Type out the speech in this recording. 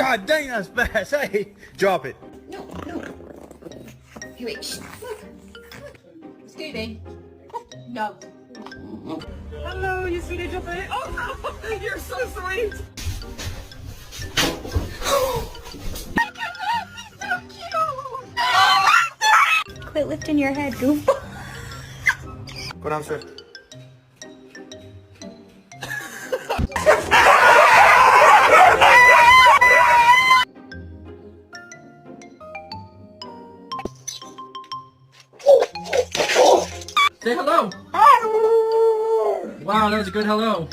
God dang, that's fast. Hey, drop it. No, no. Here, wait. Shh. Look. Scooby. No. Hello, you sweet angel thing. Oh, you're so sweet. Quit lifting your head, goof. Go downstairs. Say hello. Wow, that was a good hello.